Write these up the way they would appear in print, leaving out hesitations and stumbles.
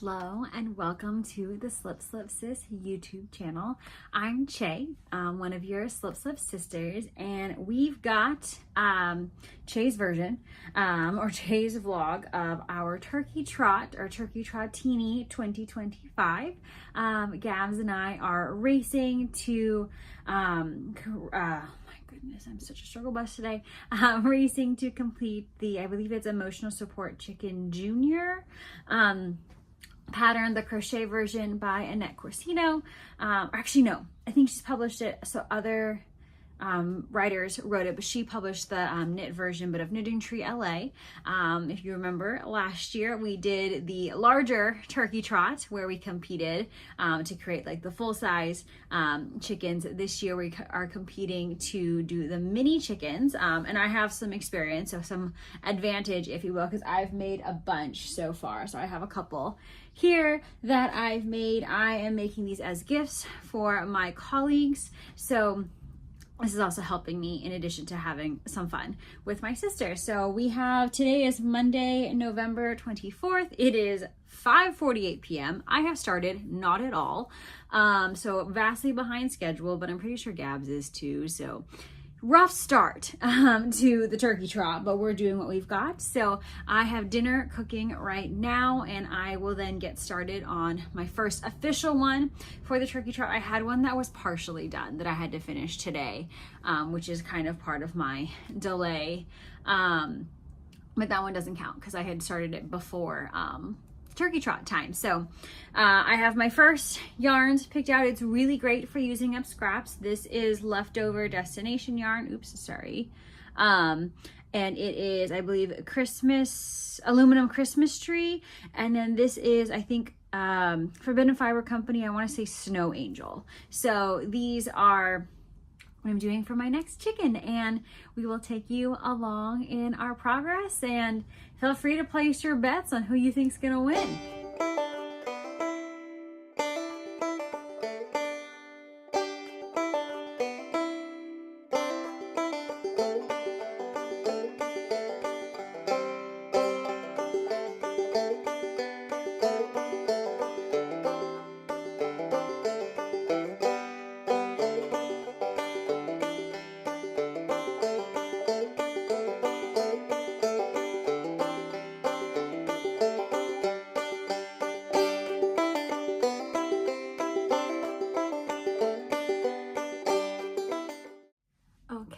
Hello and welcome to the Slip Slip Sis YouTube channel. I'm Che, one of your Slip Slip sisters, and we've got Che's version or Che's vlog of our Turkey Trot or Turkey Trotini 2025. Gabs and I are racing to goodness, I'm such a struggle bus today. Racing to complete the, I believe it's Emotional Support Chicken Junior pattern, the crochet version by Annette Corsino. Actually, no, I think she's published it. So other writers wrote it, but she published the knit version, but of Knitting Tree LA. If you remember, last year we did the larger Turkey Trot where we competed to create like the full-size chickens. This year we are competing to do the mini chickens, and I have some experience, so some advantage, if you will, because I've made a bunch so far. So I have a couple here that I've made. I am making these as gifts for my colleagues, so this is also helping me in addition to having some fun with my sister. So we have, today is Monday, November 24th. It is 5:48 p.m. I have started not at all. So vastly behind schedule, but I'm pretty sure Gabs is too. So rough start to the Turkey Trot, but we're doing what we've got. So I have dinner cooking right now, and I will then get started on my first official one for the Turkey Trot. I had one that was partially done that I had to finish today, which is kind of part of my delay. But that one doesn't count because I had started it before Turkey Trot time. So I have my first yarns picked out. It's really great for using up scraps. This is leftover destination yarn. Oops, sorry. And it is, I believe, aluminum Christmas tree. And then this is, I think, Forbidden Fiber Company. I want to say Snow Angel. So these are what I'm doing for my next chicken, and we will take you along in our progress, and feel free to place your bets on who you think's gonna win.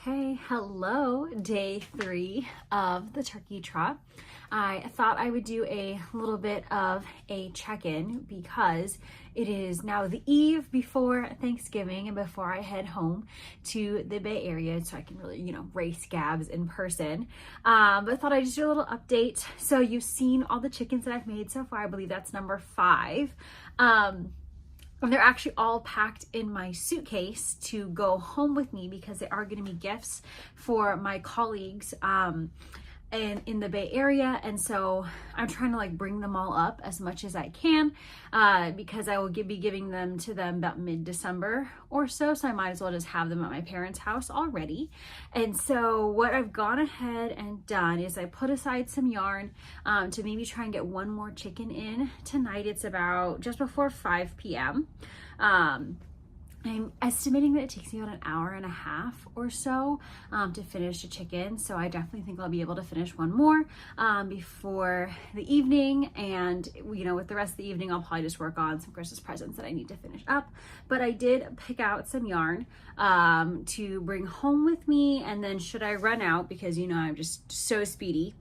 Okay, hello, day 3 of the Turkey Trot. I thought I would do a little bit of a check-in because it is now the eve before Thanksgiving and before I head home to the Bay Area so I can really, race Gabs in person. But I thought I'd just do a little update. So you've seen all the chickens that I've made so far. I believe that's number 5. And they're actually all packed in my suitcase to go home with me because they are going to be gifts for my colleagues and in the Bay Area. And so I'm trying to bring them all up as much as I can because I will be giving them to them about mid-December or so. So I might as well just have them at my parents' house already. And so what I've gone ahead and done is I put aside some yarn to maybe try and get one more chicken in tonight. It's about just before 5 p.m. I'm estimating that it takes me about an hour and a half or so to finish a chicken. So I definitely think I'll be able to finish one more before the evening. And, with the rest of the evening, I'll probably just work on some Christmas presents that I need to finish up. But I did pick out some yarn to bring home with me. And then should I run out, because, I'm just so speedy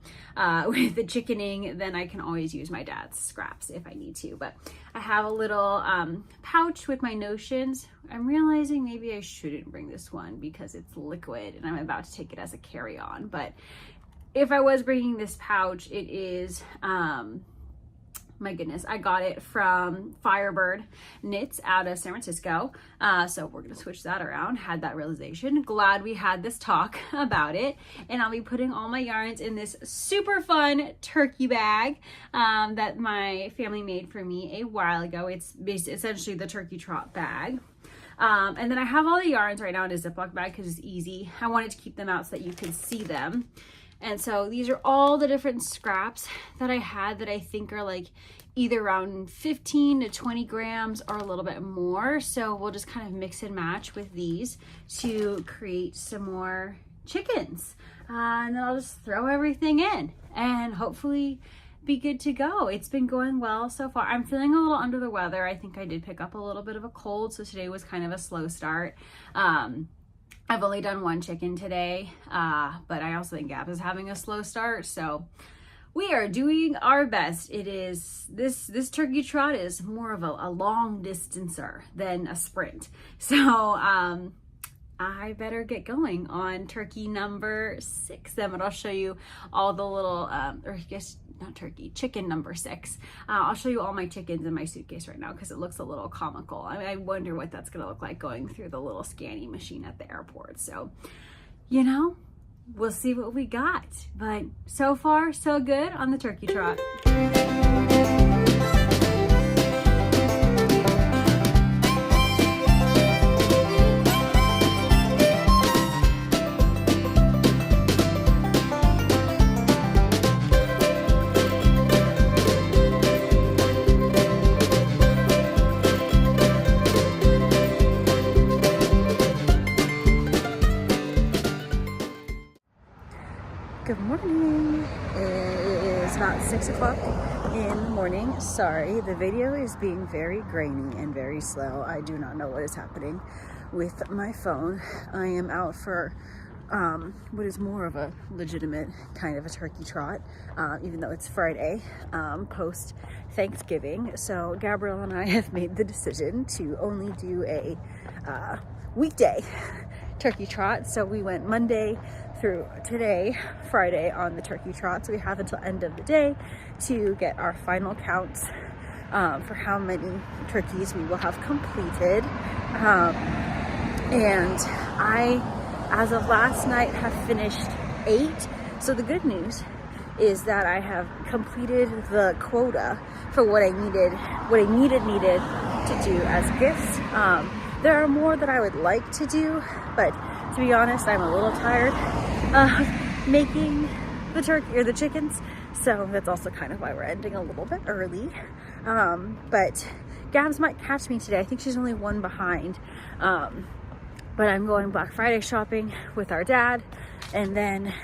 with the chickening, then I can always use my dad's scraps if I need to. But I have a little pouch with my notions. I'm realizing maybe I shouldn't bring this one because it's liquid and I'm about to take it as a carry-on. But if I was bringing this pouch, it is, my goodness, I got it from Firebird Knits out of San Francisco. So we're gonna switch that around. Had that realization. Glad we had this talk about it. And I'll be putting all my yarns in this super fun turkey bag that my family made for me a while ago. It's essentially the Turkey Trot bag. And then I have all the yarns right now in a Ziploc bag because it's easy. I wanted to keep them out so that you could see them. And so these are all the different scraps that I had that I think are like either around 15 to 20 grams or a little bit more. So we'll just kind of mix and match with these to create some more chickens. And then I'll just throw everything in and hopefully be good to go. It's been going well so far. I'm feeling a little under the weather. I think I did pick up a little bit of a cold, so today was kind of a slow start. I've only done one chicken today, but I also think Gab is having a slow start, so we are doing our best. It is, this turkey trot is more of a long distancer than a sprint. So I better get going on turkey number 6 then, but I'll show you all the little, or I guess not turkey, chicken number 6. I'll show you all my chickens in my suitcase right now because it looks a little comical. I wonder what that's gonna look like going through the little scanning machine at the airport. So, you know, we'll see what we got. But so far, so good on the turkey trot. Good morning. It is about 6 o'clock in the morning. Sorry, the video is being very grainy and very slow. I do not know what is happening with my phone. I am out for what is more of a legitimate kind of a turkey trot, even though it's Friday, post Thanksgiving. So Gabrielle and I have made the decision to only do a weekday turkey trot. So we went Monday through today, Friday, on the turkey trot. So we have until end of the day to get our final counts for how many turkeys we will have completed. And I, as of last night, have finished 8. So the good news is that I have completed the quota for what I needed to do as gifts. There are more that I would like to do, but to be honest, I'm a little tired of making the turkey or the chickens. So that's also kind of why we're ending a little bit early. But Gabs might catch me today. I think she's only 1 behind. But I'm going Black Friday shopping with our dad, and then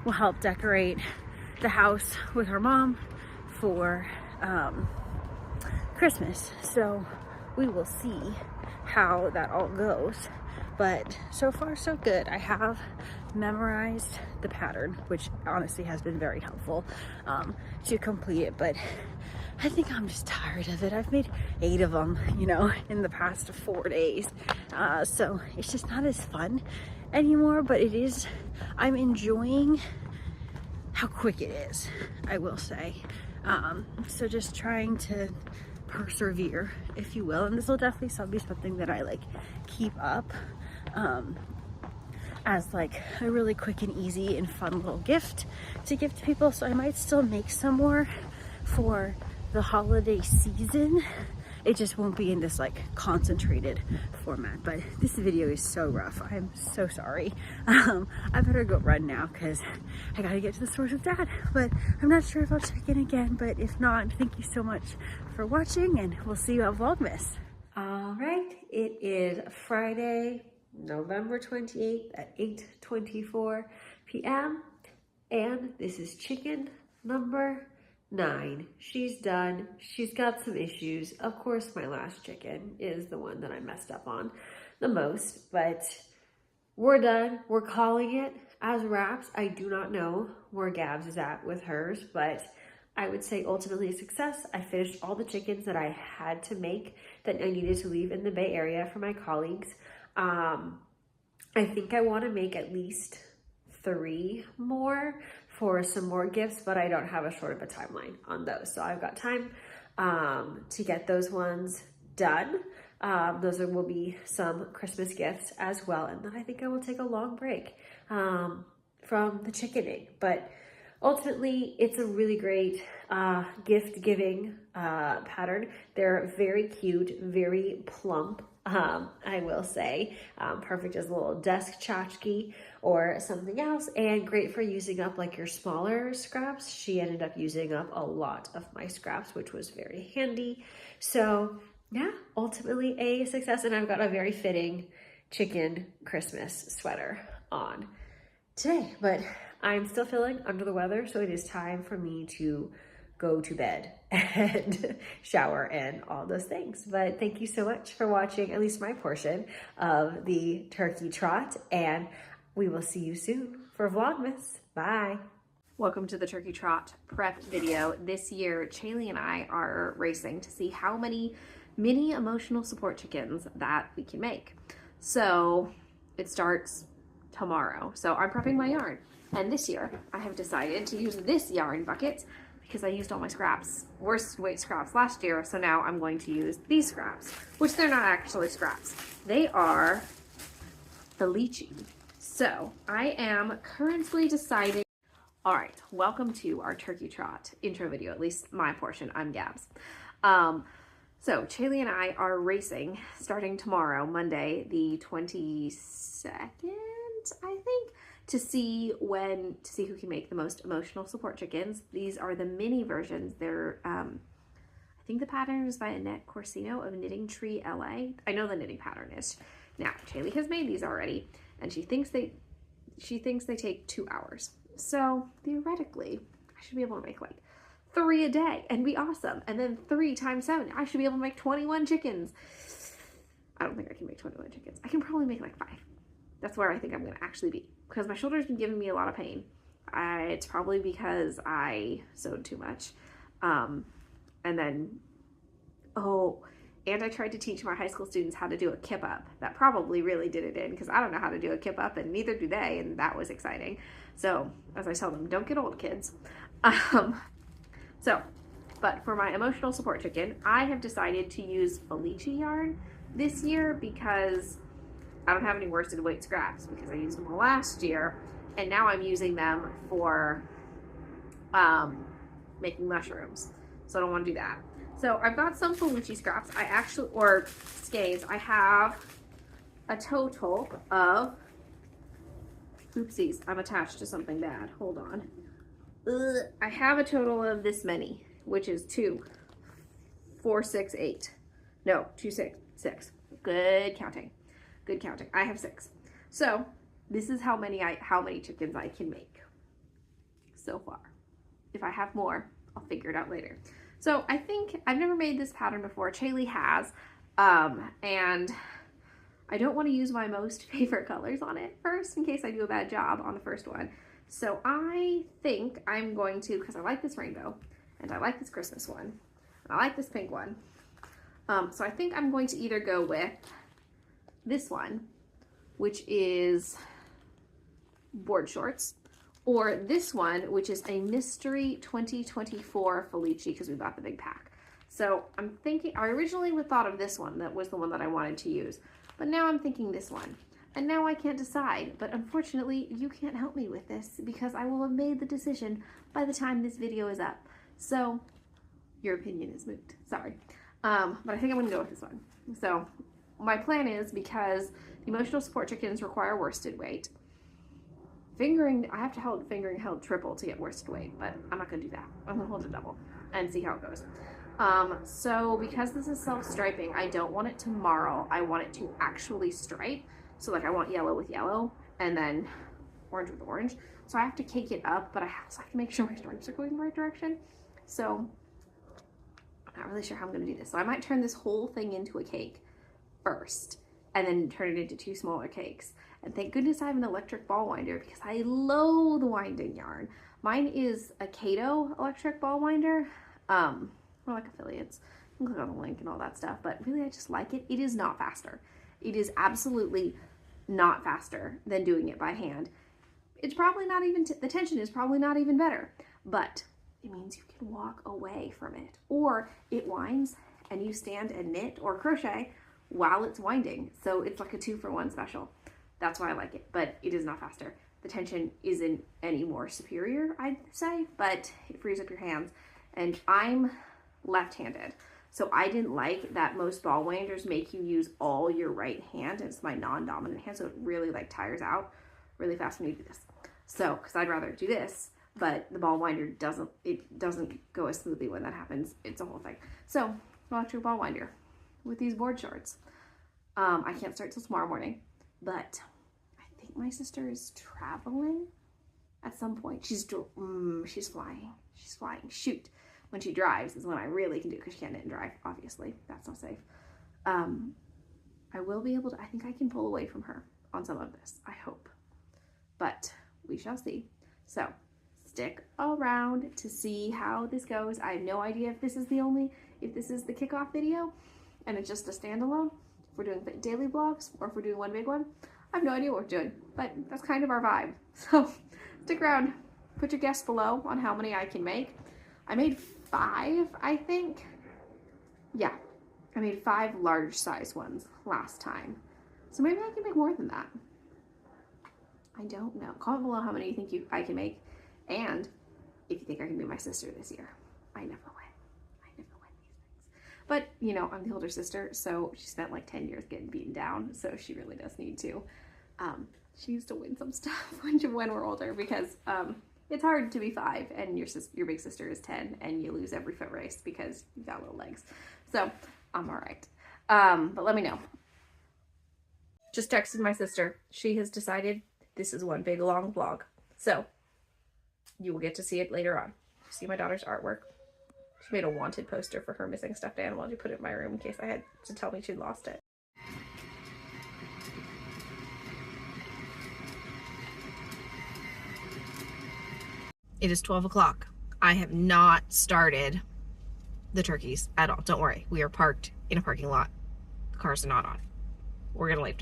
we'll help decorate the house with her mom for Christmas. So we will see how that all goes. But so far so good. I have memorized the pattern, which honestly has been very helpful to complete it, but I think I'm just tired of it. I've made 8 of them, you know, in the past 4 days. So it's just not as fun anymore, but it is, I'm enjoying how quick it is, I will say. So just trying to persevere, if you will, and this will definitely be something that I like keep up as like a really quick and easy and fun little gift to give to people. So I might still make some more for the holiday season. It just won't be in this like concentrated format. But this video is so rough. I'm so sorry. I better go run now because I gotta get to the stores with Dad. But I'm not sure if I'll check in again. But if not, thank you so much for watching, and we'll see you at Vlogmas. All right, it is Friday, November 28th at 8:24 p.m. and this is chicken number 9. She's done. She's got some issues. Of course, my last chicken is the one that I messed up on the most, but we're done. We're calling it as wraps. I do not know where Gabs is at with hers, but I would say ultimately a success. I finished all the chickens that I had to make that I needed to leave in the Bay Area for my colleagues. I think I want to make at least 3 more for some more gifts, but I don't have a short of a timeline on those. So I've got time to get those ones done. Those will be some Christmas gifts as well. And then I think I will take a long break from the chickening. But ultimately, it's a really great gift giving pattern. They're very cute, very plump. I will say. Perfect as a little desk tchotchke or something else, and great for using up like your smaller scraps. She ended up using up a lot of my scraps, which was very handy. So yeah, ultimately a success, and I've got a very fitting chicken Christmas sweater on today, but I'm still feeling under the weather, so it is time for me to go to bed and shower and all those things. But thank you so much for watching at least my portion of the turkey trot, and we will see you soon for Vlogmas. Bye. Welcome to the turkey trot prep video. This year, Chaley and I are racing to see how many mini emotional support chickens that we can make. So it starts tomorrow. So I'm prepping my yarn. And this year, I have decided to use this yarn bucket because I used all my scraps, worst weight scraps last year. So now I'm going to use these scraps, which they're not actually scraps. They are the lychee. So I am currently deciding. All right, welcome to our turkey trot intro video, at least my portion. I'm Gabs. So Chaley and I are racing starting tomorrow, Monday, the 22nd, I think, to see who can make the most emotional support chickens. These are the mini versions. They're, I think the pattern is by Annette Corsino of Knitting Tree LA. I know the knitting pattern is. Now, Chaley has made these already, and she thinks they take 2 hours. So theoretically, I should be able to make like 3 a day and be awesome. And then 3 times 7, I should be able to make 21 chickens. I don't think I can make 21 chickens. I can probably make like 5. That's where I think I'm gonna actually be, because my shoulder's been giving me a lot of pain. It's probably because I sewed too much. And I tried to teach my high school students how to do a kip up. That probably really did it in, because I don't know how to do a kip up, and neither do they, and that was exciting. So as I tell them, don't get old, kids. But for my emotional support chicken, I have decided to use lychee yarn this year because I don't have any worsted weight scraps, because I used them last year, and now I'm using them for making mushrooms. So I don't want to do that. So I've got some lychee scraps. Or skeins. I have a total of, oopsies, I'm attached to something bad. Hold on. I have a total of this many, which is 2, 4, 6, 8. No, 2, 6. Good counting. Good counting. I have 6. So this is how many chickens I can make so far. If I have more, I'll figure it out later. So I think I've never made this pattern before. Chaley has, and I don't want to use my most favorite colors on it first in case I do a bad job on the first one. So I think I'm going to, because I like this rainbow, and I like this Christmas one, and I like this pink one. So I think I'm going to either go with this one, which is board shorts, or this one, which is a Mystery 2024 Felici, because we bought the big pack. So I'm thinking, I originally thought of this one, that was the one that I wanted to use, but now I'm thinking this one. And now I can't decide, but unfortunately you can't help me with this, because I will have made the decision by the time this video is up. So your opinion is moot, sorry. But I think I'm gonna go with this one. So my plan is, because the emotional support chickens require worsted weight, I have to hold fingering held triple to get worsted weight, but I'm not gonna do that. I'm gonna hold it double and see how it goes. So because this is self-striping, I don't want it to marl. I want it to actually stripe. So like I want yellow with yellow and then orange with orange. So I have to cake it up, but I also have to make sure my stripes are going the right direction. So I'm not really sure how I'm gonna do this. So I might turn this whole thing into a cake first and then turn it into 2 smaller cakes. And thank goodness I have an electric ball winder, because I loathe winding yarn. Mine is a Kato electric ball winder. We're like affiliates. You can click on the link and all that stuff, but really I just like it. It is not faster. It is absolutely not faster than doing it by hand. It's probably not even, the tension is probably not even better, but it means you can walk away from it. Or it winds and you stand and knit or crochet while it's winding. So it's like a 2-for-1 special. That's why I like it, but it is not faster. The tension isn't any more superior, I'd say, but it frees up your hands. And I'm left-handed. So I didn't like that most ball winders make you use all your right hand. It's my non-dominant hand, so it really like tires out really fast when you do this. So, because I'd rather do this, but the ball winder doesn't go as smoothly when that happens. It's a whole thing. So, electric ball winder with these board shorts. I can't start till tomorrow morning, but I think my sister is traveling at some point. She's flying. She's flying. Shoot. When she drives is when I really can do it, because she can't knit and drive, obviously. That's not safe. I will be able to, I think I can pull away from her on some of this, I hope. But we shall see. So stick around to see how this goes. I have no idea if this is the kickoff video and it's just a standalone, if we're doing daily vlogs or if we're doing one big one. I have no idea what we're doing, but that's kind of our vibe. So stick around, put your guess below on how many I can make. I made 5, I think. Yeah, I made 5 large size ones last time. So maybe I can make more than that. I don't know. Comment below how many you think I can make, and if you think I can be my sister this year. I never win. I never win these things. But, you know, I'm the older sister, so she spent like 10 years getting beaten down, so she really does need to. She used to win some stuff when we're older, because it's hard to be 5 and your big sister is 10 and you lose every foot race because you've got little legs. So I'm all right. But let me know. Just texted my sister. She has decided this is one big long vlog. So you will get to see it later on. See my daughter's artwork. She made a wanted poster for her missing stuffed animal. She put it in my room in case I had to tell me she'd lost it. It is 12 o'clock. I have not started the turkeys at all. Don't worry. We are parked in a parking lot. The cars are not on. We're gonna leave.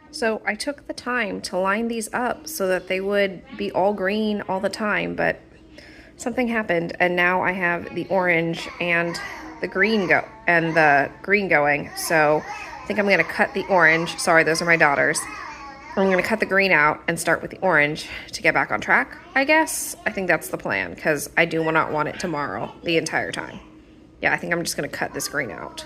So I took the time to line these up so that they would be all green all the time, but something happened and now I have the orange and the green going. So I think I'm gonna cut the orange. Sorry, those are my daughters. I'm gonna cut the green out and start with the orange to get back on track, I guess. I think that's the plan, because I do not want it tomorrow the entire time. Yeah, I think I'm just gonna cut this green out.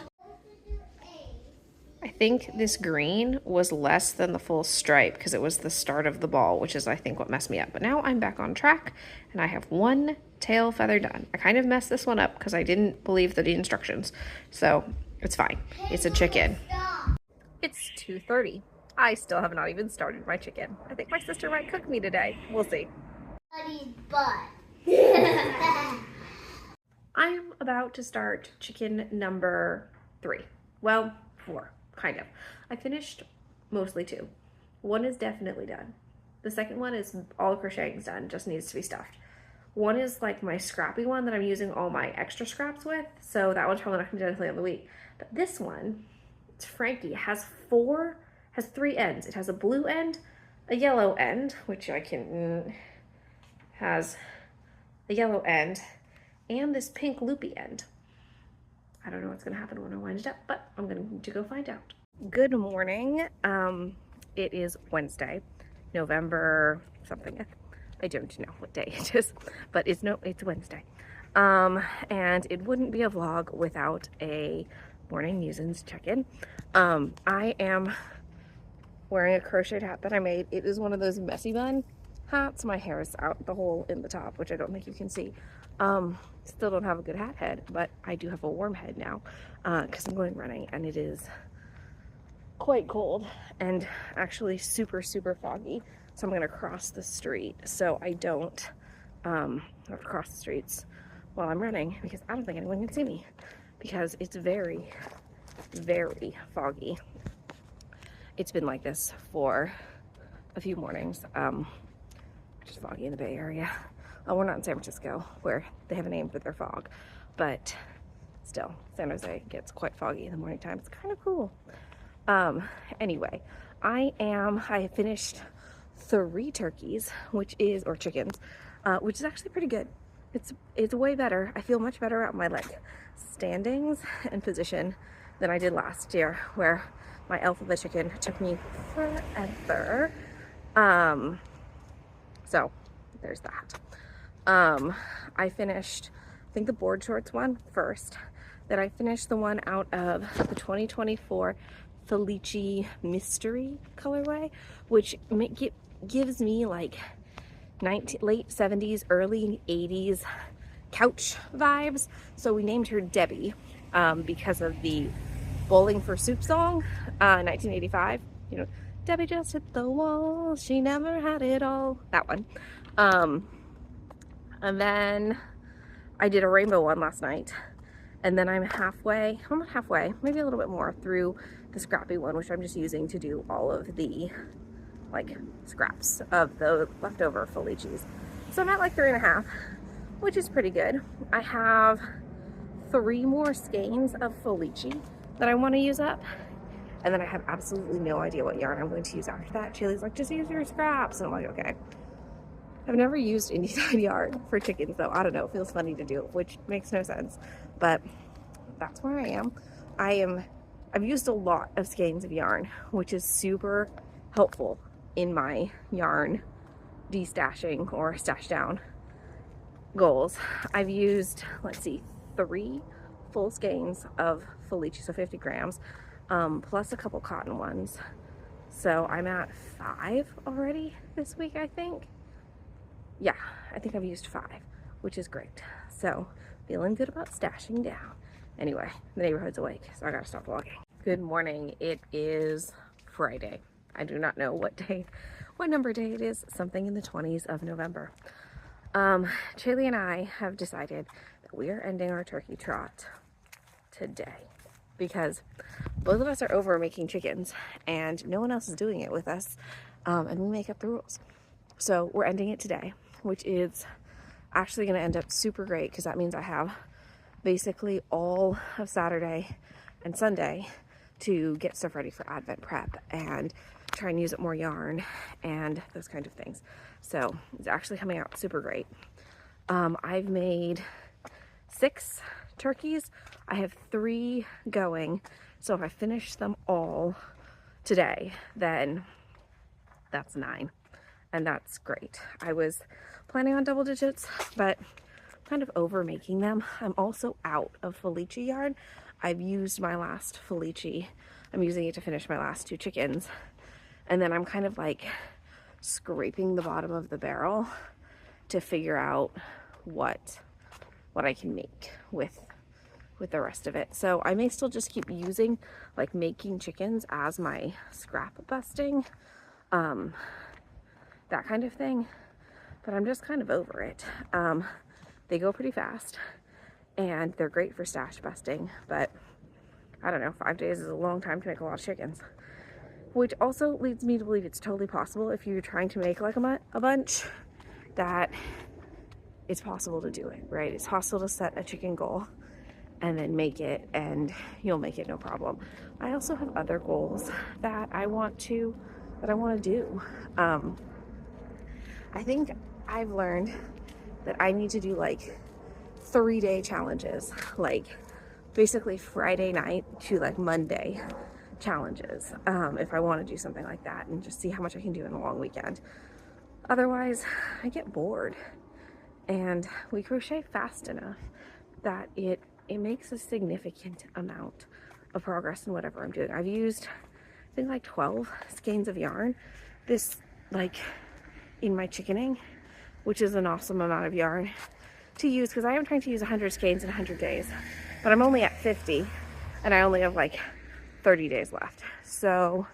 I think this green was less than the full stripe because it was the start of the ball, which is I think what messed me up. But now I'm back on track and I have one tail feather done. I kind of messed this one up because I didn't believe the instructions. So it's fine. It's a chicken. It's 2:30. I still have not even started my chicken. I think my sister might cook me today. We'll see. I'm about to start chicken number 3. Well, 4, kind of. I finished mostly 2. 1 is definitely done. The second one is all the crocheting's done, just needs to be stuffed. 1 is like my scrappy one that I'm using all my extra scraps with, so that one's probably not gonna be done until the end of the week. But this one, it's Frankie, has 3 ends. It has a blue end, a yellow end, which I can, has a yellow end, and this pink loopy end. I don't know what's gonna happen when I wind it up, but I'm going to go find out. Good morning. It is Wednesday, November something. I don't know what day it is, but it's Wednesday. And it wouldn't be a vlog without a morning Musings check-in. I am wearing a crocheted hat that I made. It is one of those messy bun hats. My hair is out the hole in the top, which I don't think you can see. Still don't have a good hat head, but I do have a warm head now because I'm going running and it is quite cold and actually super foggy. So I'm gonna cross the street so I don't have to cross the streets while I'm running, because I don't think anyone can see me because it's very foggy. It's been like this for a few mornings. Just foggy in the Bay Area. We're not in San Francisco where they have a name for their fog, but still, San Jose gets quite foggy in the morning time. It's kind of cool. Anyway, I finished 3 turkeys, or chickens, which is actually pretty good. It's way better. I feel much better about my like standings and position than I did last year, where my alphabet chicken took me forever. So there's that. I finished, I think, the board shorts one first. that I finished the one out of the 2024 Felici Mystery colorway, which gives me like late 70s, early 80s couch vibes. So we named her Debbie because of the Bowling for Soup song, 1985. You know, Debbie just hit the wall, she never had it all. That one. And then I did a rainbow one last night. And then I'm halfway, well, not halfway, maybe a little bit more through the scrappy one, which I'm just using to do all of the like scraps of the leftover Felicis. So I'm at like 3.5, which is pretty good. I have 3 more skeins of Felici that I want to use up. And then I have absolutely no idea what yarn I'm going to use after that. Chili's like, just use your scraps. And I'm like, okay. I've never used any dyed yarn for chickens though. I don't know, it feels funny to do, which makes no sense. But that's where I am. I've used a lot of skeins of yarn, which is super helpful in my yarn destashing or stash down goals. I've used, let's see, 3 full skeins of Felici, so 50 grams, plus a couple cotton ones. So I'm at 5 already this week, I think. Yeah, I think I've used 5, which is great. So feeling good about stashing down. Anyway, the neighborhood's awake, so I gotta stop vlogging. Good morning. It is Friday. I do not know what number day it is. Something in the 20s of November. Chaylee and I have decided that we are ending our turkey trot today because both of us are over making chickens and no one else is doing it with us, and we make up the rules. So we're ending it today, which is actually going to end up super great because that means I have basically all of Saturday and Sunday to get stuff ready for Advent prep and try and use up more yarn and those kind of things. So it's actually coming out super great. I've made 6 turkeys. I have 3 going. So if I finish them all today, then that's 9. And that's great. I was planning on double digits, but kind of over making them. I'm also out of Felici yarn. I've used my last Felici. I'm using it to finish my last 2 chickens. And then I'm kind of like scraping the bottom of the barrel to figure out what I can make with the rest of it. So I may still just keep using like making chickens as my scrap busting, that kind of thing, but I'm just kind of over it. They go pretty fast and they're great for stash busting, but I don't know, 5 days is a long time to make a lot of chickens, which also leads me to believe it's totally possible if you're trying to make like a bunch, that it's possible to do it, right? It's possible to set a chicken goal and then make it, and you'll make it no problem. I also have other goals that I want to do. I think I've learned that I need to do like 3-day challenges, like basically Friday night to like Monday challenges, if I want to do something like that and just see how much I can do in a long weekend. Otherwise, I get bored, and we crochet fast enough that it makes a significant amount of progress in whatever I'm doing. I've used, I think, like 12 skeins of yarn this, like, in my chickening, which is an awesome amount of yarn to use because I am trying to use 100 skeins in 100 days, but I'm only at 50 and I only have like 30 days left. So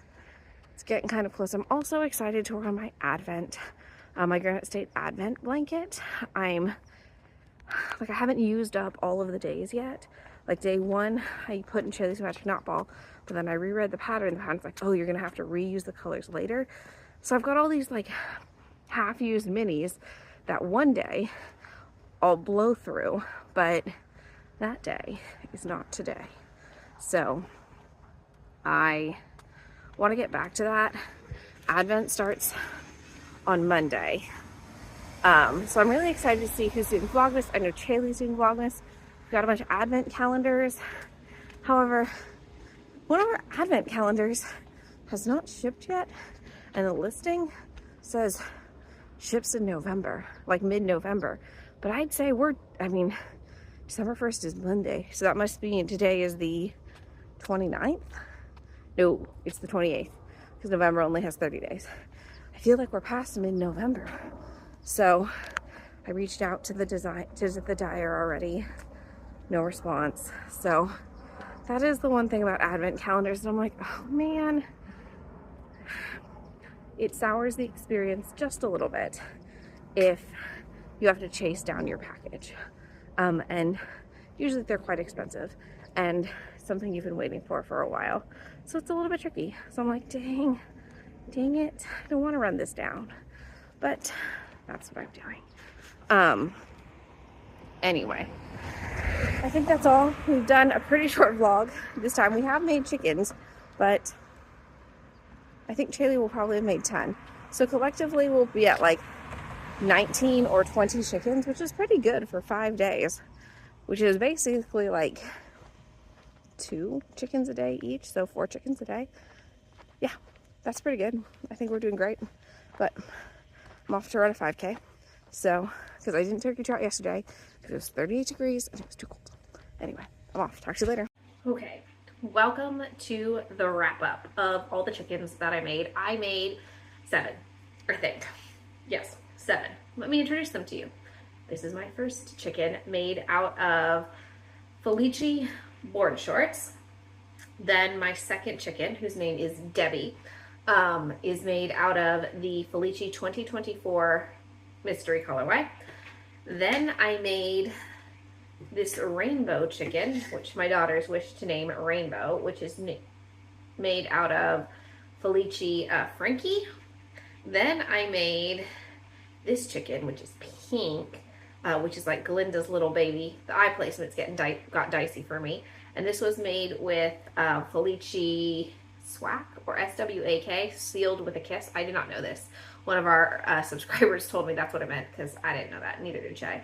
it's getting kind of close. I'm also excited to work on my Advent, my Granite State Advent blanket. I haven't used up all of the days yet. Like day 1, I put in Chaylee's Magic Knot Ball, but then I reread the pattern. The pattern's like, oh, you're gonna have to reuse the colors later. So I've got all these like half-used minis that one day I'll blow through, but that day is not today. So I want to get back to that. Advent starts on Monday. So I'm really excited to see who's doing Vlogmas. I know Chaylee's doing Vlogmas. We've got a bunch of Advent calendars. However, one of our Advent calendars has not shipped yet, and the listing says ships in November, like mid-November. But I'd say to December 1st is Monday. So that must mean today is the 29th? No, it's the 28th. Because November only has 30 days. I feel like we're past mid-November. So I reached out to the dyer already. No response. So that is the one thing about advent calendars. And I'm like, oh man, it sours the experience just a little bit if you have to chase down your package. And usually they're quite expensive and something you've been waiting for a while. So it's a little bit tricky. So I'm like, dang it. I don't want to run this down, but that's what I'm doing. Anyway, I think that's all. We've done a pretty short vlog this time. We have made chickens, but I think Chaley will probably have made 10. So collectively we'll be at like 19 or 20 chickens, which is pretty good for 5 days, which is basically like 2 chickens a day each, so 4 chickens a day. Yeah, that's pretty good. I think we're doing great, but I'm off to run a 5K. So, because I didn't turkey trot yesterday because it was 38 degrees and it was too cold. Anyway, I'm off. Talk to you later. Okay, welcome to the wrap up of all the chickens that I made. I made 7, I think. Yes, 7. Let me introduce them to you. This is my first chicken made out of Felici board shorts. Then my second chicken, whose name is Debbie, is made out of the Felici 2024 mystery colorway. Then I made this rainbow chicken, which my daughters wish to name Rainbow, which is made out of Felici Frankie. Then I made this chicken, which is pink, which is like Glinda's little baby. The eye placement's got dicey for me. And this was made with Felici Swack, or SWAK, sealed with a kiss. I did not know this. One of our subscribers told me that's what it meant, because I didn't know that. Neither did Shay.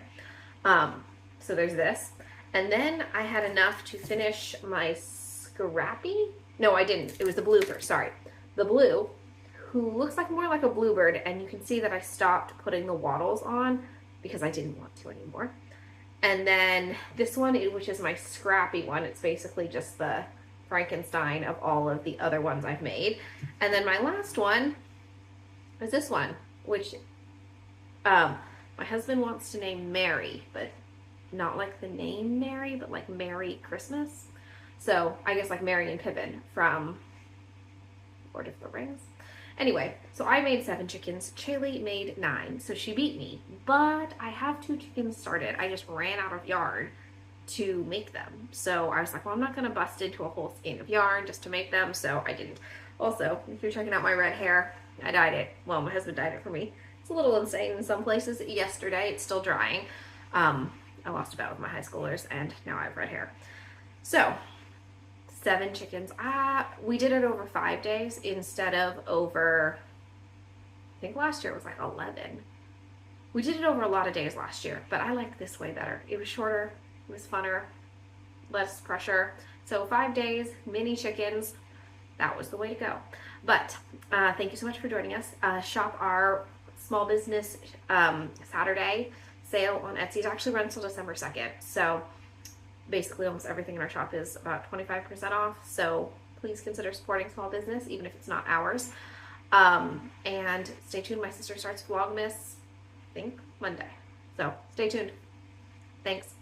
So there's this. And then I had enough to finish my Scrappy. No, I didn't. It was the blue first. Sorry. The blue, who looks like more like a bluebird. And you can see that I stopped putting the wattles on because I didn't want to anymore. And then this one, which is my Scrappy one. It's basically just the Frankenstein of all of the other ones I've made. And then my last one is this one, which my husband wants to name Mary, but not like the name Mary, but like Merry Christmas. So I guess like Mary and Pippin from Lord of the Rings. Anyway, so I made 7 chickens. Chaley made 9, so she beat me. But I have 2 chickens started. I just ran out of yarn to make them. So I was like, well, I'm not going to bust into a whole skein of yarn just to make them, so I didn't. Also, if you're checking out my red hair, I dyed it. Well, my husband dyed it for me. It's a little insane in some places. Yesterday, it's still drying. I lost a bet with my high schoolers, and now I have red hair. So 7 chickens. We did it over 5 days instead of over, I think last year it was like 11. We did it over a lot of days last year, but I like this way better. It was shorter, it was funner, less pressure. So 5 days, mini chickens, that was the way to go. But thank you so much for joining us. Shop our small business Saturday sale on Etsy. It actually runs until December 2nd. So basically almost everything in our shop is about 25% off. So please consider supporting small business, even if it's not ours. And stay tuned. My sister starts Vlogmas, I think, Monday. So stay tuned. Thanks.